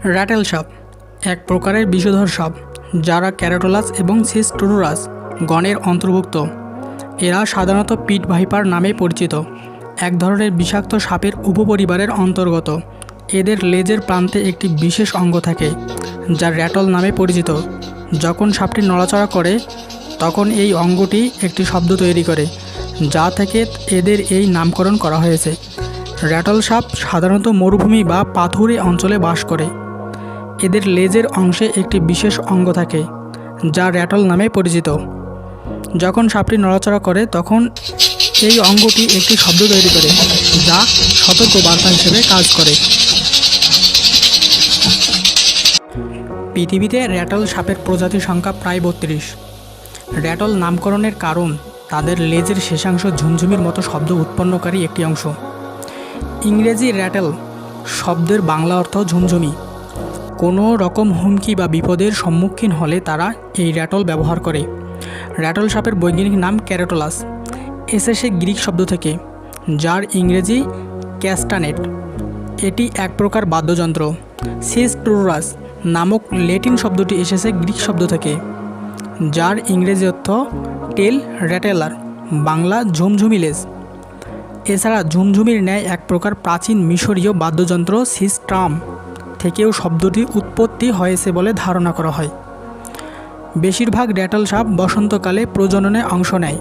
Rattle সাপ এক প্রকারের বিষধর সাপ যারা ক্যারোটোলাস এবং সিস্টোরুরাস গণের অন্তর্ভুক্ত। এরা সাধারণত পিট ভাইপার নামে পরিচিত, এক ধরনের বিষাক্ত সাপের উপপরিবারের অন্তর্গত। এদের লেজের প্রান্তে একটি বিশেষ অঙ্গ থাকে যা র্যাটল নামে পরিচিত। যখন সাপটি নড়াচড়া করে তখন এই অঙ্গটি একটি শব্দ তৈরি করে, যা থেকে এদের এই নামকরণ করা হয়েছে। র্যাটল সাপ সাধারণত মরুভূমি বা পাথুরে অঞ্চলে বাস করে। এদের লেজের অংশে একটি বিশেষ অঙ্গ থাকে যা র্যাটল নামে পরিচিত। যখন সাপটি নড়াচড়া করে তখন এই অঙ্গটি একটি শব্দ তৈরি করে, যা সতর্ক বার্তা হিসেবে কাজ করে। পৃথিবীতে র্যাটল সাপের প্রজাতির সংখ্যা প্রায় 32। র্যাটল নামকরণের কারণ তাদের লেজের শেষাংশ ঝুমঝুমির মতো শব্দ উৎপন্নকারী একটি অংশ। ইংরেজি র্যাটল শব্দের বাংলা অর্থ ঝুমঝুমি। কোনো রকম হুমকি বা বিপদের সম্মুখীন হলে তারা এই র্যাটল ব্যবহার করে। র্যাটল সাপের বৈজ্ঞানিক নাম ক্যারোটোলাস, এসেছে গ্রিক শব্দ থেকে, যার ইংরেজি ক্যাস্টানেট। এটি এক প্রকার বাদ্যযন্ত্র। সিস্টোরুরাস নামক ল্যাটিন শব্দটি এসেছে গ্রিক শব্দ থেকে, যার ইংরেজি অর্থ টেল র্যাটেলার, বাংলা ঝুমঝুমি লেজ। এছাড়া ঝুমঝুমির ন্যায় এক প্রকার প্রাচীন মিশরীয় বাদ্যযন্ত্র সিস্ট্রাম থেকেও শব্দটি উৎপত্তি হয়েছে বলে ধারণা করা হয়। বেশিরভাগ র্যাটল সাপ বসন্তকালে প্রজননে অংশ নেয়।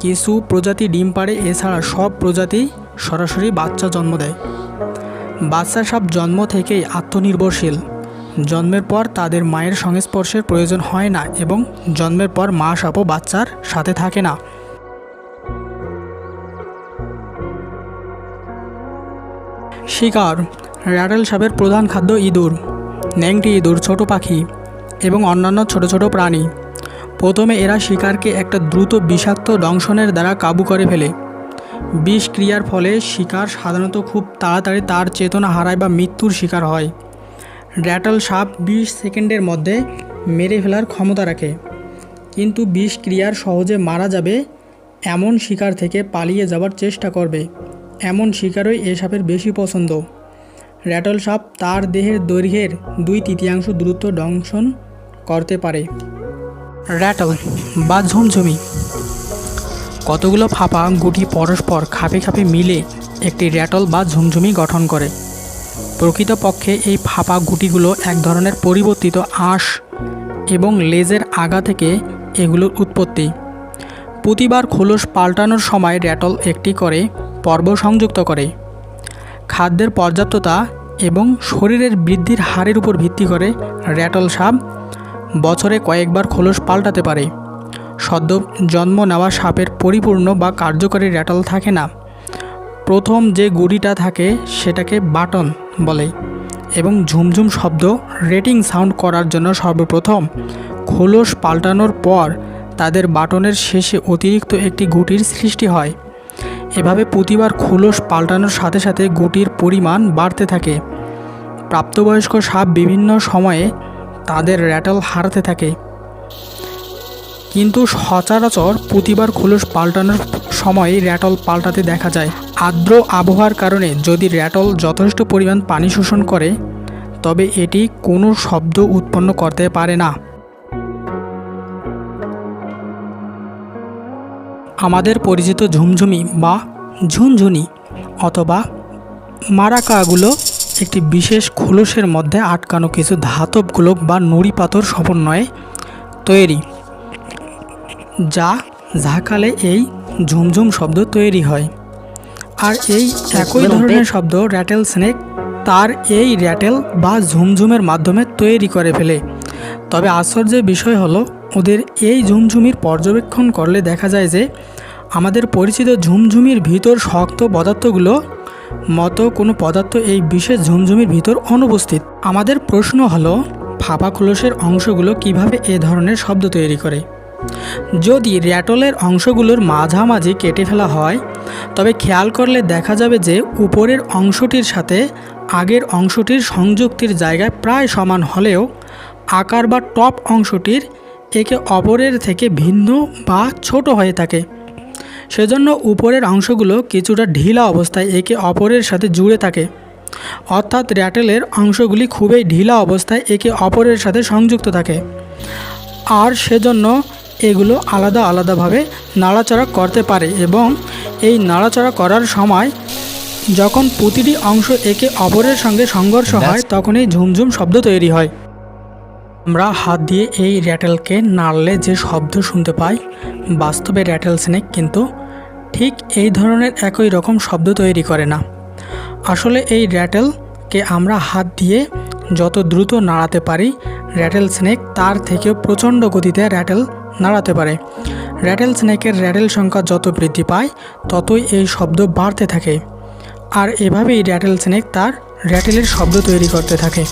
কিছু প্রজাতি ডিম পাড়ে, এছাড়া সব প্রজাতি সরাসরি বাচ্চা জন্ম দেয়। বাচ্চা সাপ জন্ম থেকেই আত্মনির্ভরশীল। জন্মের পর তাদের মায়ের সংস্পর্শের প্রয়োজন হয় না এবং জন্মের পর মা সাপও বাচ্চার সাথে থাকে না। শিকার। র্যাটল সাপের প্রধান খাদ্য ইঁদুর, ন্যাংটি ইঁদুর, ছোট পাখি এবং অন্যান্য ছোট ছোট প্রাণী। প্রথমে এরা শিকারকে একটা দ্রুত বিষাক্ত দংশনের দ্বারা কাবু করে ফেলে। বিষক্রিয়ার ফলে শিকার সাধারণত খুব তাড়াতাড়ি তার চেতনা হারায় বা মৃত্যুর শিকার হয়। র্যাটল সাপ 20 সেকেন্ডের মধ্যে মেরে ফেলার ক্ষমতা রাখে, কিন্তু বিষক্রিয়ার সহজে মারা যাবে এমন শিকার থেকে পালিয়ে যাওয়ার চেষ্টা করবে এমন শিকারই এ সাপের বেশি পছন্দ। র্যাটল সাপ তার দেহের দৈর্ঘ্যের 2/3 দূরত্ব দংশন করতে পারে। র্যাটল বা ঝুমঝুমি কতগুলো ফাঁপা গুটি পরস্পর খাপে খাপে মিলে একটি র্যাটল বা ঝুমঝুমি গঠন করে। প্রকৃতপক্ষে এই ফাঁপা গুটিগুলো এক ধরনের পরিবর্তিত আঁশ এবং লেজের আগা থেকে এগুলোর উৎপত্তি। প্রতিবার খোলস পাল্টানোর সময় র্যাটল একটি করে পর্ব সংযুক্ত করে। খাদ্যের পর্যাপ্ততা এবং শরীরের বৃদ্ধির হারের উপর ভিত্তি করে র্যাটল সাপ বছরে কয়েকবার খোলস পাল্টাতে পারে। সদ্য জন্ম নেওয়া সাপের পরিপূর্ণ বা কার্যকরী র্যাটল থাকে না। প্রথম যে গুটিটা থাকে সেটাকে বাটন বলে এবং ঝুমঝুম শব্দ রেটিং সাউন্ড করার জন্য সর্বপ্রথম খোলস পাল্টানোর পর তাদের বাটনের শেষে অতিরিক্ত একটি গুটির সৃষ্টি হয়। এভাবে প্রতিবার খোলস পাল্টানোর সাথে সাথে গুটির পরিমাণ বাড়তে থাকে। প্রাপ্তবয়স্ক সাপ বিভিন্ন সময়ে তাদের র্যাটল হারাতে থাকে, কিন্তু সচরাচর প্রতিবার খোলস পাল্টানোর সময় র্যাটল পাল্টাতে দেখা যায়। আর্দ্র আবহাওয়ার কারণে যদি র্যাটল যথেষ্ট পরিমাণ পানি শোষণ করে তবে এটি কোনো শব্দ উৎপন্ন করতে পারে না। আমাদের পরিচিত ঝুমঝুমি বা ঝুনঝুনি অথবা মারাকাগুলো একটি বিশেষ খোলসের মধ্যে আটকানো কিছু ধাতব গোলক বা নুড়ি পাথর সমন্বয়ে তৈরি, যা ঝাঁকালে এই ঝুমঝুম শব্দ তৈরি হয়। আর এই একই ধরনের শব্দ র্যাটেল স্নেক তার এই র্যাটেল বা ঝুমঝুমের মাধ্যমে তৈরি করে ফেলে। তবে আশ্চর্যের বিষয় হলো ওদের এই ঝুমঝুমির পর্যবেক্ষণ করলে দেখা যায় যে আমাদের পরিচিত ঝুমঝুমির ভিতর শক্ত পদার্থগুলো মতো কোনো পদার্থ এই বিশেষ ঝুমঝুমির ভিতর অনুপস্থিত। আমাদের প্রশ্ন হলো ফাঁপা খোলসের অংশগুলো কিভাবে এ ধরনের শব্দ তৈরি করে। যদি র্যাটলের অংশগুলোর মাঝামাঝি কেটে ফেলা হয় তবে খেয়াল করলে দেখা যাবে যে উপরের অংশটির সাথে আগের অংশটির সংযুক্তির জায়গায় প্রায় সমান হলেও আকার বা টপ অংশটির একে অপরের থেকে ভিন্ন বা ছোট হয়ে থাকে। সেজন্য উপরের অংশগুলো কিছুটা ঢিলা অবস্থায় একে অপরের সাথে জুড়ে থাকে। অর্থাৎ র্যাটেলের অংশগুলি খুবই ঢিলা অবস্থায় একে অপরের সাথে সংযুক্ত থাকে, আর সেজন্য এগুলো আলাদা আলাদাভাবে নাড়াচাড়া করতে পারে এবং এই নাড়াচাড়া করার সময় যখন প্রতিটি অংশ একে অপরের সঙ্গে সংঘর্ষ হয় তখনই ঝুমঝুম শব্দ তৈরি হয়। আমরা হাত দিয়ে এই র্যাটেলকে নাড়লে যে শব্দ শুনতে পাই, বাস্তবে র্যাটেল স্নেক কিন্তু ঠিক এই ধরনের একই রকম শব্দ তৈরি করে না। আসলে এই র্যাটেলকে আমরা হাত দিয়ে যত দ্রুত নাড়াতে পারি, র্যাটেল স্নেক তার থেকেও প্রচণ্ড গতিতে র্যাটেল নাড়াতে পারে। র্যাটেল স্নেকের র্যাটেল সংখ্যা যত বৃদ্ধি পায় ততই এই শব্দ বাড়তে থাকে, আর এভাবেই র্যাটেল স্নেক তার র্যাটেলের শব্দ তৈরি করতে থাকে।